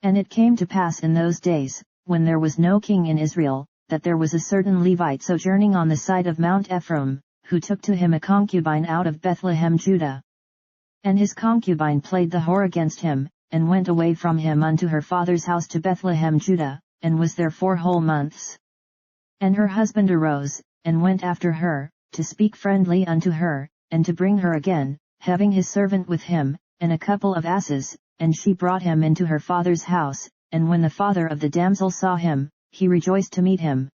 And it came to pass in those days, when there was no king in Israel, that there was a certain Levite sojourning on the side of Mount Ephraim, who took to him a concubine out of Bethlehem Judah. And his concubine played the whore against him, and went away from him unto her father's house to Bethlehem Judah, and was there 4 whole months. And her husband arose, and went after her, to speak friendly unto her, and to bring her again, having his servant with him, and a couple of asses, and she brought him into her father's house, and when the father of the damsel saw him, he rejoiced to meet him.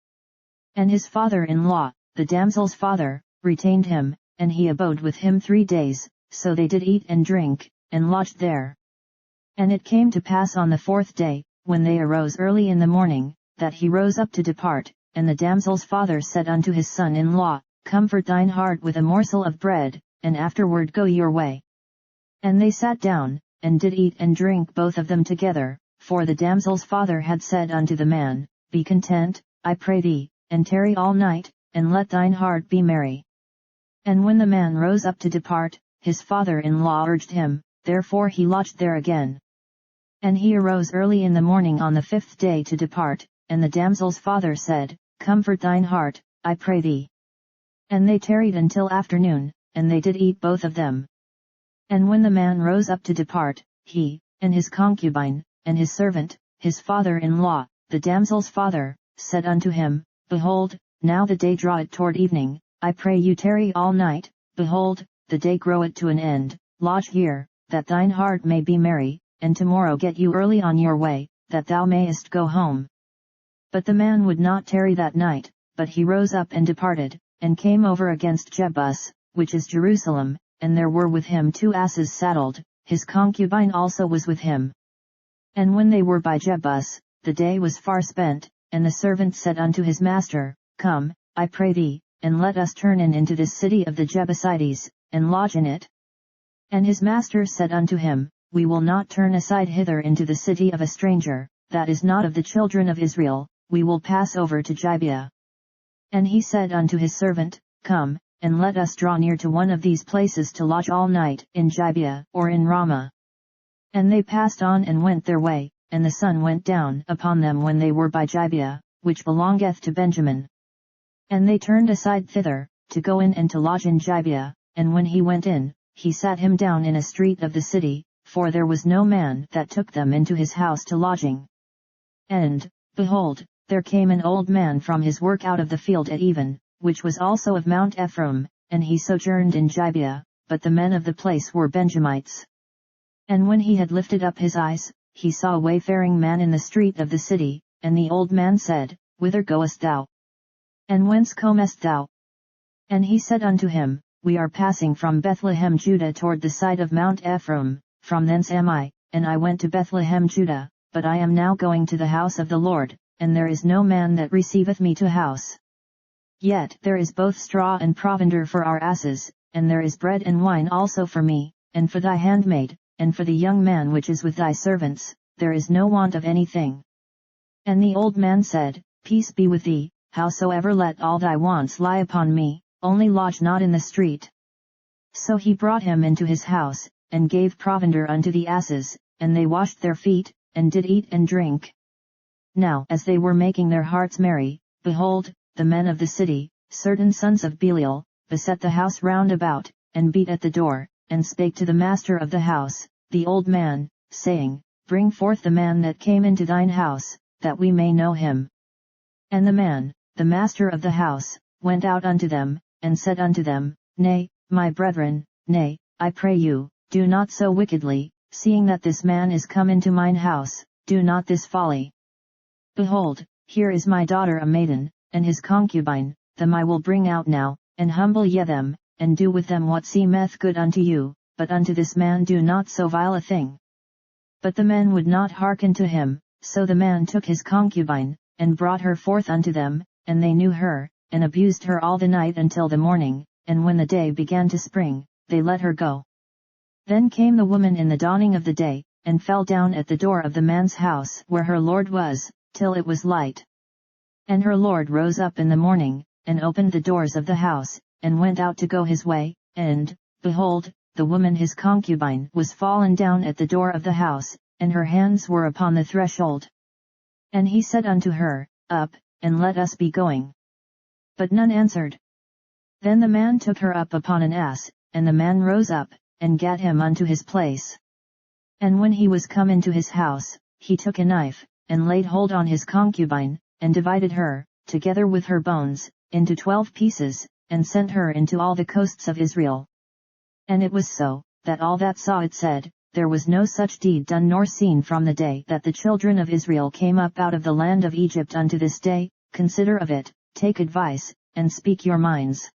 And his father-in-law, the damsel's father, retained him, and he abode with him 3 days, so they did eat and drink, and lodged there. And it came to pass on the 4th day, when they arose early in the morning, that he rose up to depart, and the damsel's father said unto his son-in-law, Comfort thine heart with a morsel of bread, and afterward go your way. And they sat down, and did eat and drink both of them together, for the damsel's father had said unto the man, Be content, I pray thee, and tarry all night, and let thine heart be merry. And when the man rose up to depart, his father-in-law urged him, therefore he lodged there again. And he arose early in the morning on the 5th day to depart, and the damsel's father said, Comfort thine heart, I pray thee. And they tarried until afternoon, and they did eat both of them. And when the man rose up to depart, he, and his concubine, and his servant, his father-in-law, the damsel's father, said unto him, Behold, now the day draweth toward evening, I pray you tarry all night, behold, the day groweth to an end, lodge here, that thine heart may be merry, and tomorrow get you early on your way, that thou mayest go home. But the man would not tarry that night, but he rose up and departed, and came over against Jebus, which is Jerusalem, and there were with him 2 asses saddled, his concubine also was with him. And when they were by Jebus, the day was far spent, and the servant said unto his master, Come, I pray thee, and let us turn in into this city of the Jebusites, and lodge in it. And his master said unto him, We will not turn aside hither into the city of a stranger, that is not of the children of Israel, we will pass over to Gibeah. And he said unto his servant, Come, and let us draw near to one of these places to lodge all night, in Gibeah, or in Ramah. And they passed on and went their way, and the sun went down upon them when they were by Gibeah, which belongeth to Benjamin. And they turned aside thither, to go in and to lodge in Gibeah, and when he went in, he sat him down in a street of the city, for there was no man that took them into his house to lodging. And, behold, there came an old man from his work out of the field at even, which was also of Mount Ephraim, and he sojourned in Gibeah, but the men of the place were Benjamites. And when he had lifted up his eyes, he saw a wayfaring man in the street of the city, and the old man said, Whither goest thou? And whence comest thou? And he said unto him, We are passing from Bethlehem Judah toward the side of Mount Ephraim, from thence am I, and I went to Bethlehem Judah, but I am now going to the house of the Lord, and there is no man that receiveth me to house. Yet there is both straw and provender for our asses, and there is bread and wine also for me, and for thy handmaid, and for the young man which is with thy servants, there is no want of anything. And the old man said, Peace be with thee, howsoever let all thy wants lie upon me, only lodge not in the street. So he brought him into his house, and gave provender unto the asses, and they washed their feet, and did eat and drink. Now as they were making their hearts merry, behold, the men of the city, certain sons of Belial, beset the house round about, and beat at the door, and spake to the master of the house, the old man, saying, Bring forth the man that came into thine house, that we may know him. And the man, the master of the house, went out unto them, and said unto them, Nay, my brethren, nay, I pray you, do not so wickedly, seeing that this man is come into mine house, do not this folly. Behold, here is my daughter a maiden, and his concubine, them I will bring out now, and humble ye them, and do with them what seemeth good unto you, but unto this man do not so vile a thing. But the men would not hearken to him, so the man took his concubine, and brought her forth unto them, and they knew her, and abused her all the night until the morning, and when the day began to spring, they let her go. Then came the woman in the dawning of the day, and fell down at the door of the man's house where her lord was, till it was light. And her lord rose up in the morning, and opened the doors of the house, and went out to go his way, and, behold, the woman his concubine was fallen down at the door of the house, and her hands were upon the threshold. And he said unto her, Up, and let us be going. But none answered. Then the man took her up upon an ass, and the man rose up, and gat him unto his place. And when he was come into his house, he took a knife, and laid hold on his concubine, and divided her, together with her bones, into 12 pieces, and sent her into all the coasts of Israel. And it was so, that all that saw it said, There was no such deed done nor seen from the day that the children of Israel came up out of the land of Egypt unto this day. Consider of it, take advice, and speak your minds.